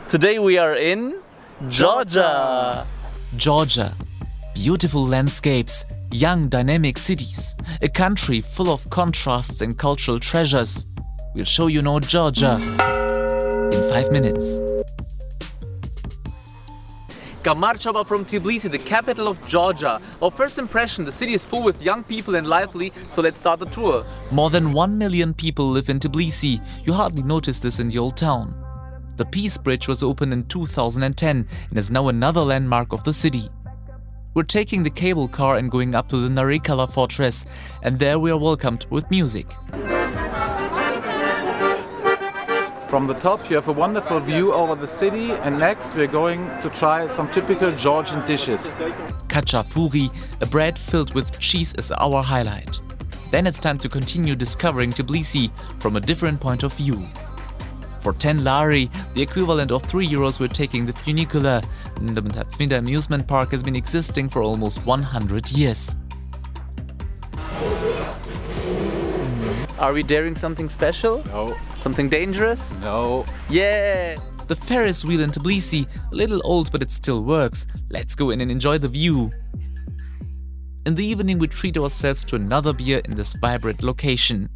Today we are in Georgia. Georgia. Beautiful landscapes, young dynamic cities, a country full of contrasts and cultural treasures. We'll show you now Georgia in 5 minutes. Marchaba from Tbilisi, the capital of Georgia. Our first impression, the city is full with young people and lively, so let's start the tour. More than 1 million people live in Tbilisi. You hardly notice this in the old town. The Peace Bridge was opened in 2010 and is now another landmark of the city. We're taking the cable car and going up to the Narikala Fortress, and there we are welcomed with music. From the top you have a wonderful view over the city, and next we're going to try some typical Georgian dishes. Khachapuri, a bread filled with cheese, is our highlight. Then it's time to continue discovering Tbilisi from a different point of view. For 10 lari, the equivalent of €3, we're taking the funicular. The Mtatsminda amusement park has been existing for almost 100 years. Are we daring something special? No. Something dangerous? No. Yeah! The Ferris wheel in Tbilisi, a little old but it still works. Let's go in and enjoy the view. In the evening we treat ourselves to another beer in this vibrant location.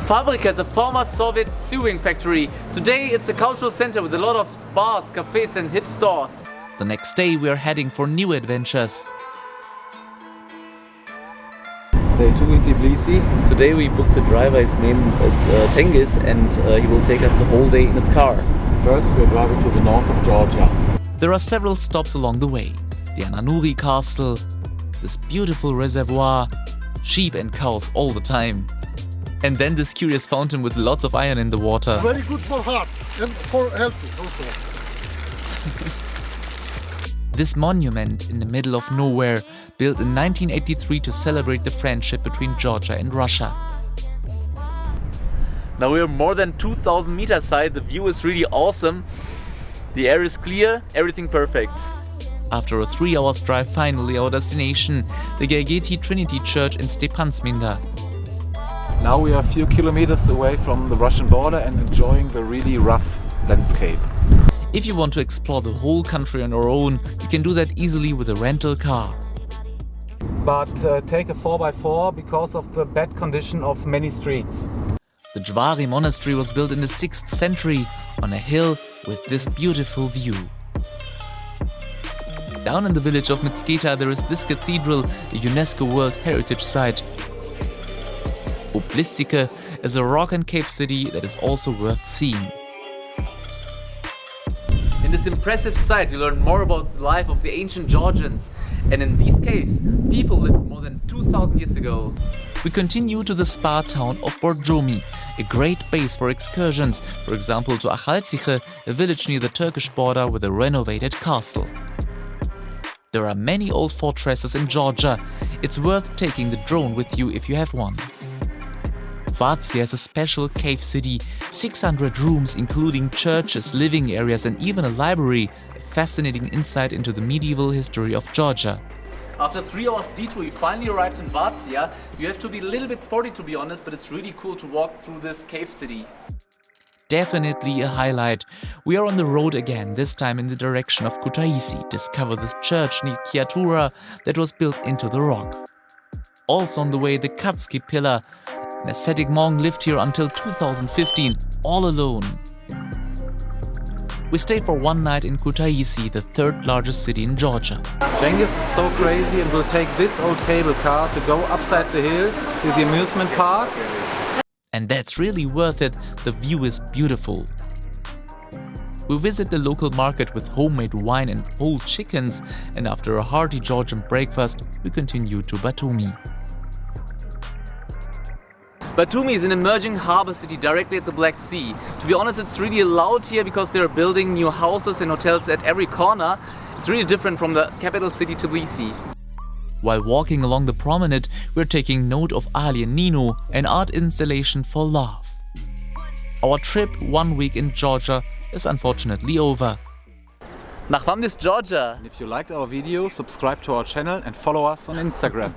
Fabrika is a former Soviet sewing factory. Today it's a cultural center with a lot of bars, cafes and hip stores. The next day we are heading for new adventures. It's day 2 in Tbilisi. Today we booked a driver, his name is Tengiz, and he will take us the whole day in his car. First we're driving to the north of Georgia. There are several stops along the way. The Ananuri castle, this beautiful reservoir, sheep and cows all the time. And then this curious fountain with lots of iron in the water. Very good for heart and for healthy also. This monument in the middle of nowhere, built in 1983 to celebrate the friendship between Georgia and Russia. Now we are more than 2,000 meters high, the view is really awesome. The air is clear, everything perfect. After a 3 hours drive, finally our destination, the Gegeti Trinity Church in Mtatsminda. Now we are a few kilometers away from the Russian border and enjoying the really rough landscape. If you want to explore the whole country on your own, you can do that easily with a rental car. But take a 4x4 because of the bad condition of many streets. The Jvari monastery was built in the 6th century on a hill with this beautiful view. Down in the village of Mitsketa there is this cathedral, a UNESCO World Heritage Site. Tbilisi is a rock and cave city that is also worth seeing. In this impressive site you learn more about the life of the ancient Georgians. And in these caves, people lived more than 2,000 years ago. We continue to the spa town of Batumi, a great base for excursions, for example to Akhaltsiche, a village near the Turkish border with a renovated castle. There are many old fortresses in Georgia. It's worth taking the drone with you if you have one. Vatsia is a special cave city, 600 rooms including churches, living areas and even a library, a fascinating insight into the medieval history of Georgia. After 3 hours detour, we finally arrived in Vatsia. You have to be a little bit sporty to be honest, but it's really cool to walk through this cave city. Definitely a highlight. We are on the road again, this time in the direction of Kutaisi, discover this church near Kiatura that was built into the rock. Also on the way, the Katski pillar. An ascetic monk lived here until 2015, all alone. We stay for 1 night in Kutaisi, the 3rd largest city in Georgia. Cengiz is so crazy and will take this old cable car to go upside the hill to the amusement park. And that's really worth it, the view is beautiful. We visit the local market with homemade wine and whole chickens, and after a hearty Georgian breakfast, we continue to Batumi. Batumi is an emerging harbor city directly at the Black Sea. To be honest, it's really loud here because they're building new houses and hotels at every corner. It's really different from the capital city Tbilisi. While walking along the promenade, we're taking note of Alien Nino, an art installation for love. Our trip 1 week in Georgia is unfortunately over. Nach wann ist Georgia? If you liked our video, subscribe to our channel and follow us on Instagram.